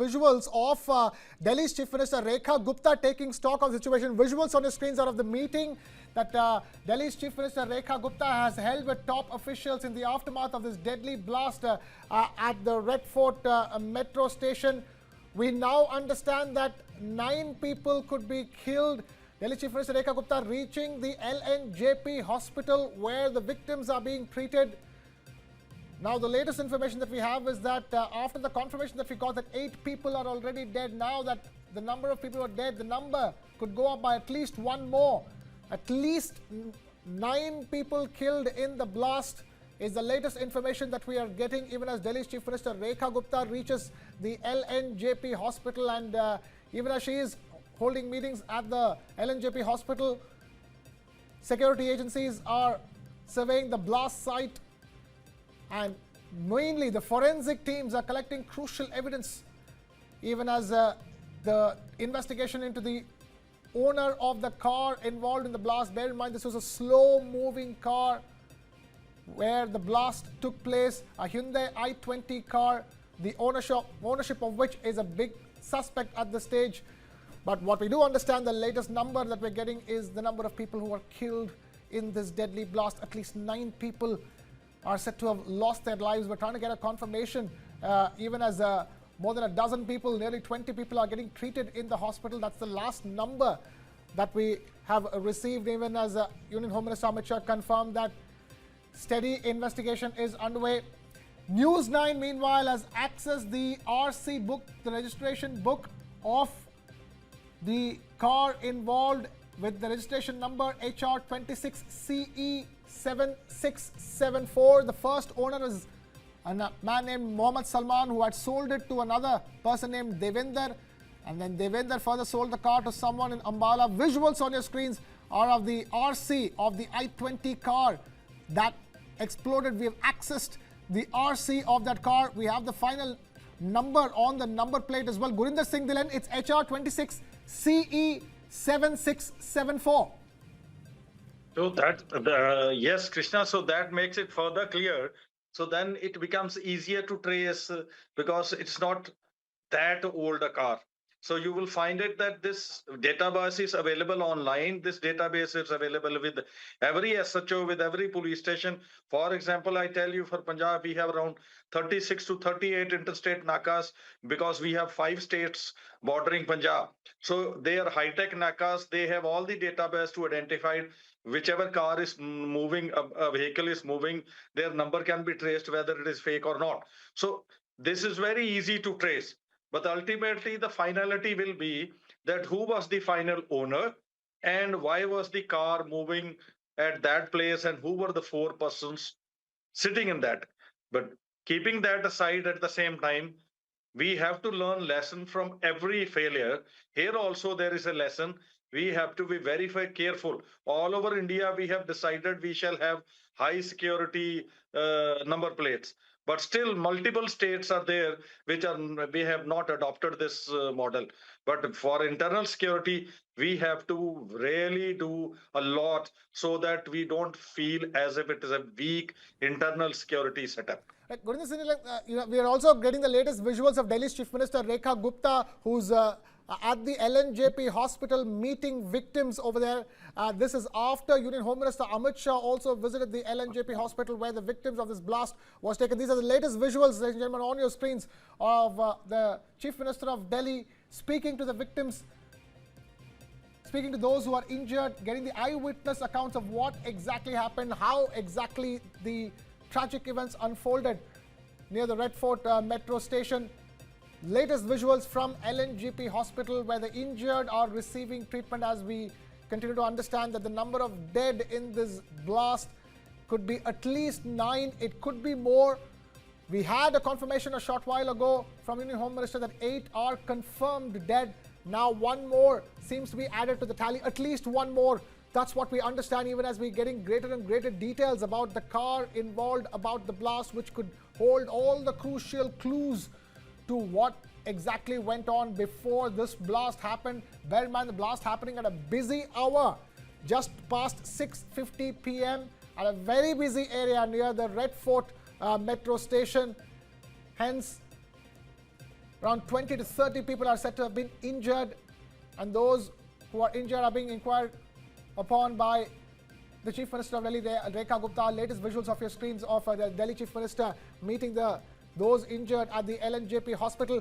visuals of Delhi's Chief Minister Rekha Gupta taking stock of the situation. Visuals on your screens are of the meeting that Delhi's Chief Minister Rekha Gupta has held with top officials in the aftermath of this deadly blast at the Red Fort metro station. We now understand that 9 people could be killed. Delhi Chief Minister Rekha Gupta reaching the LNJP hospital where the victims are being treated. Now, the latest information that we have is that after the confirmation that we got that 8 people are already dead, now that the number of people who are dead, the number could go up by at least 1 more. At least 9 people killed in the blast is the latest information that we are getting, even as Delhi's Chief Minister Rekha Gupta reaches the LNJP hospital, and even as she is holding meetings at the LNJP hospital, security agencies are surveying the blast site, and mainly the forensic teams are collecting crucial evidence, even as the investigation into the owner of the car involved in the blast. Bear in mind, this was a slow-moving car where the blast took place, a Hyundai i20 car, the ownership of which is a big suspect at this stage. But what we do understand, the latest number that we're getting is the number of people who were killed in this deadly blast. At least 9 people are said to have lost their lives. We're trying to get a confirmation, even as more than a dozen people, nearly 20 people are getting treated in the hospital. That's the last number that we have received, even as Union Home Minister Amit Shah confirmed that steady investigation is underway. News9, meanwhile, has accessed the RC book, the registration book of the car involved with the registration number HR26CE7674. The first owner is a man named Mohammed Salman, who had sold it to another person named Devinder, and then Devinder further sold the car to someone in Ambala. Visuals on your screens are of the RC of the i20 car that exploded. We have accessed the RC of that car. We have the final number on the number plate as well. Gurinder Singh Dilan, it's HR26CE7674. So that, yes, Krishna, so that makes it further clear. So then it becomes easier to trace because it's not that old a car. So you will find it that this database is available online. This database is available with every SHO, with every police station. For example, I tell you, for Punjab, we have around 36 to 38 interstate nakas because we have 5 states bordering Punjab. So they are high-tech nakas. They have all the database to identify whichever car is moving, a vehicle is moving, their number can be traced whether it is fake or not. So this is very easy to trace. But ultimately, the finality will be that who was the final owner and why was the car moving at that place and who were the 4 persons sitting in that. But keeping that aside, at the same time, we have to learn lesson from every failure. Here also there is a lesson. We have to be very careful. All over India, we have decided we shall have high security number plates. But still, multiple states are there which we have not adopted this model. But for internal security, we have to really do a lot so that we don't feel as if it is a weak internal security setup. Right, Gurinder Singh, we are also getting the latest visuals of Delhi's Chief Minister Rekha Gupta, who's at the LNJP hospital meeting victims over there. This is after Union Home Minister Amit Shah also visited the LNJP hospital where the victims of this blast was taken. These are the latest visuals, ladies and gentlemen, on your screens of the Chief Minister of Delhi speaking to the victims, speaking to those who are injured, getting the eyewitness accounts of what exactly happened, how exactly the tragic events unfolded near the Red Fort metro station. Latest visuals from LNJP hospital where the injured are receiving treatment, as we continue to understand that the number of dead in this blast could be at least 9. It could be more. We had a confirmation a short while ago from Union Home Minister that 8 are confirmed dead. Now 1 more seems to be added to the tally, at least 1 more. That's what we understand, even as we're getting greater and greater details about the car involved, about the blast, which could hold all the crucial clues to what exactly went on before this blast happened. Bear in mind, the blast happening at a busy hour, just past 6:50 p.m. at a very busy area near the Red Fort metro station. Hence, Around 20 to 30 people are said to have been injured, and those who are injured are being inquired upon by the Chief Minister of Delhi, Rekha Gupta. Latest visuals of your screens of the Delhi Chief Minister meeting those injured at the LNJP hospital.